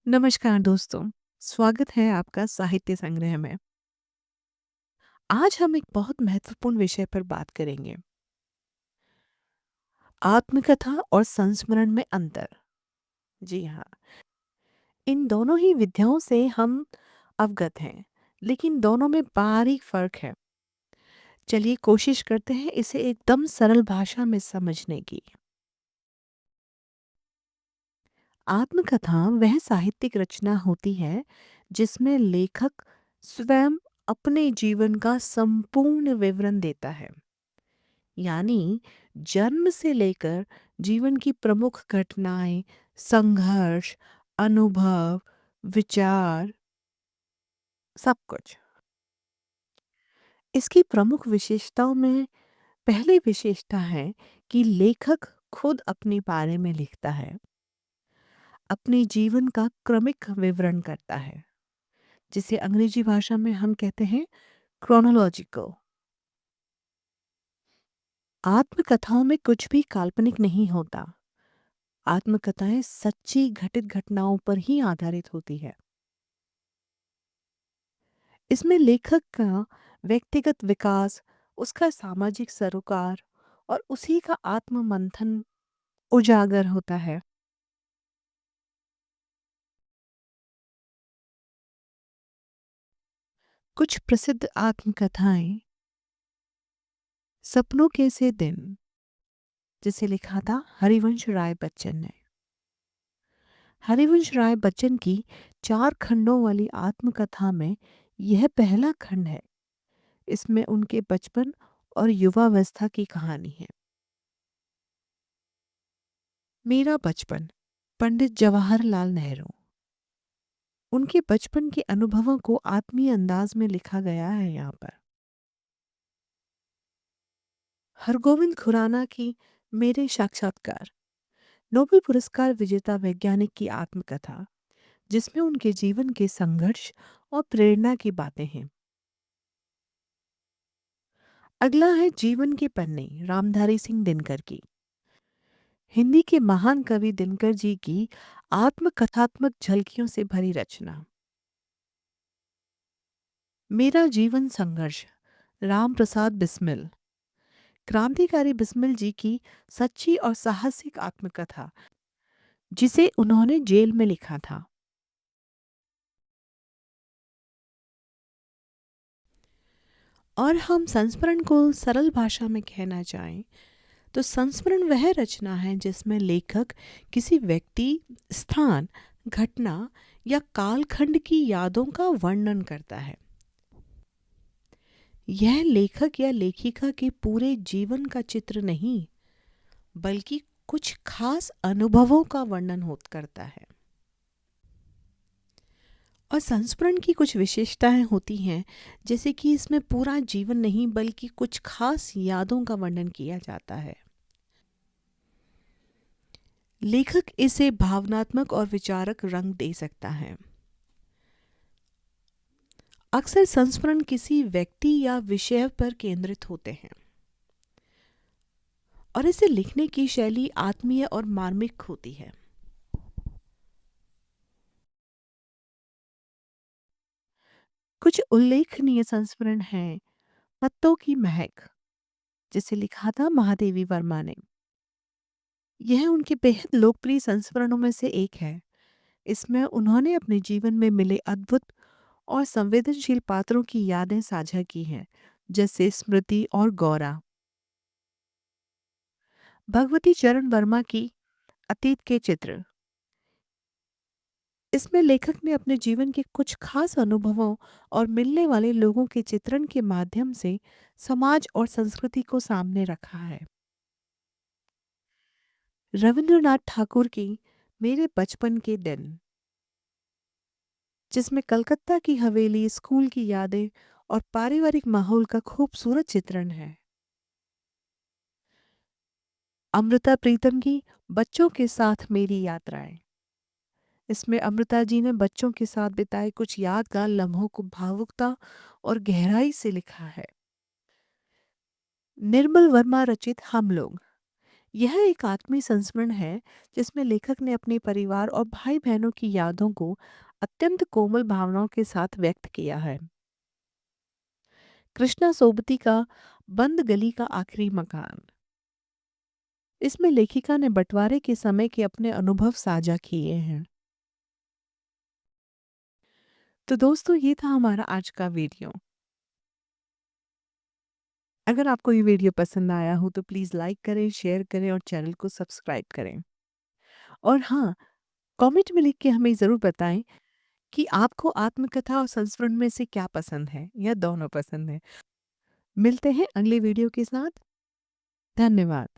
नमस्कार दोस्तों, स्वागत है आपका साहित्य संग्रह में। आज हम एक बहुत महत्वपूर्ण विषय पर बात करेंगे, आत्मकथा और संस्मरण में अंतर। जी हाँ, इन दोनों ही विधाओं से हम अवगत हैं, लेकिन दोनों में बारीक फ़र्क है। चलिए कोशिश करते हैं इसे एकदम सरल भाषा में समझने की। आत्मकथा वह साहित्यिक रचना होती है, जिसमें लेखक स्वयं अपने जीवन का संपूर्ण विवरण देता है। यानी जन्म से लेकर जीवन की प्रमुख घटनाएं, संघर्ष, अनुभव, विचार, सब कुछ। इसकी प्रमुख विशेषताओं में पहली विशेषता है कि लेखक खुद अपने बारे में लिखता है, अपने जीवन का क्रमिक विवरण करता है, जिसे अंग्रेजी भाषा में हम कहते हैं क्रोनोलॉजिकल। आत्मकथाओं में कुछ भी काल्पनिक नहीं होता। आत्मकथाएं सच्ची घटित घटनाओं पर ही आधारित होती है। इसमें लेखक का व्यक्तिगत विकास, उसका सामाजिक सरोकार और उसी का आत्म मंथन उजागर होता है। कुछ प्रसिद्ध आत्मकथाएं, सपनों के से दिन, जिसे लिखा था हरिवंश राय बच्चन ने। हरिवंश राय बच्चन की 4 खंडों वाली आत्मकथा में यह पहला खंड है। इसमें उनके बचपन और युवावस्था की कहानी है। मेरा बचपन, पंडित जवाहरलाल नेहरू। उनके बचपन के अनुभवों को आत्मीय अंदाज में लिखा गया है यहाँ पर। हरगोविंद खुराना की मेरे साक्षात्कार, नोबेल पुरस्कार विजेता वैज्ञानिक की आत्मकथा, जिसमें उनके जीवन के संघर्ष और प्रेरणा की बातें हैं। अगला है जीवन के पन्ने, रामधारी सिंह दिनकर की। हिंदी के महान कवि दिनकर जी की आत्मकथात्मक झलकियों से भरी रचना। मेरा जीवन संघर्ष, राम प्रसाद बिस्मिल। क्रांतिकारी बिस्मिल जी की सच्ची और साहसिक आत्मकथा, जिसे उन्होंने जेल में लिखा था। और हम संस्मरण को सरल भाषा में कहना चाहें तो संस्मरण वह रचना है जिसमें लेखक किसी व्यक्ति, स्थान, घटना या कालखंड की यादों का वर्णन करता है। यह लेखक या लेखिका के पूरे जीवन का चित्र नहीं, बल्कि कुछ खास अनुभवों का वर्णन होत करता है। और संस्मरण की कुछ विशेषताएं होती हैं, जैसे कि इसमें पूरा जीवन नहीं बल्कि कुछ खास यादों का वर्णन किया जाता है। लेखक इसे भावनात्मक और विचारक रंग दे सकता है। अक्सर संस्मरण किसी व्यक्ति या विषय पर केंद्रित होते हैं और इसे लिखने की शैली आत्मीय और मार्मिक होती है। कुछ उल्लेखनीय संस्मरण हैं। पत्तों की महक, जिसे लिखा था महादेवी वर्मा ने। यह उनके बेहद लोकप्रिय संस्मरणों में से एक है। इसमें उन्होंने अपने जीवन में मिले अद्भुत और संवेदनशील पात्रों की यादें साझा की हैं, जैसे स्मृति और गौरा। भगवती चरण वर्मा की अतीत के चित्र, इसमें लेखक ने अपने जीवन के कुछ खास अनुभवों और मिलने वाले लोगों के चित्रण के माध्यम से समाज और संस्कृति को सामने रखा है। रविंद्रनाथ ठाकुर की मेरे बचपन के दिन, जिसमें कलकत्ता की हवेली, स्कूल की यादें और पारिवारिक माहौल का खूबसूरत चित्रण है। अमृता प्रीतम की बच्चों के साथ मेरी यात्राएं, इसमें अमृता जी ने बच्चों के साथ बिताए कुछ यादगार लम्हों को भावुकता और गहराई से लिखा है। निर्मल वर्मा रचित हम लोग, यह एक आत्मीय संस्मरण है जिसमें लेखक ने अपने परिवार और भाई बहनों की यादों को अत्यंत कोमल भावनाओं के साथ व्यक्त किया है। कृष्णा सोबती का बंद गली का आखिरी मकान, इसमें लेखिका ने बंटवारे के समय के अपने अनुभव साझा किए हैं। तो दोस्तों, ये था हमारा आज का वीडियो। अगर आपको ये वीडियो पसंद आया हो तो प्लीज़ लाइक करें, शेयर करें और चैनल को सब्सक्राइब करें। और हाँ, कमेंट में लिख के हमें ज़रूर बताएं कि आपको आत्मकथा और संस्मरण में से क्या पसंद है या दोनों पसंद है। मिलते हैं अगले वीडियो के साथ। धन्यवाद।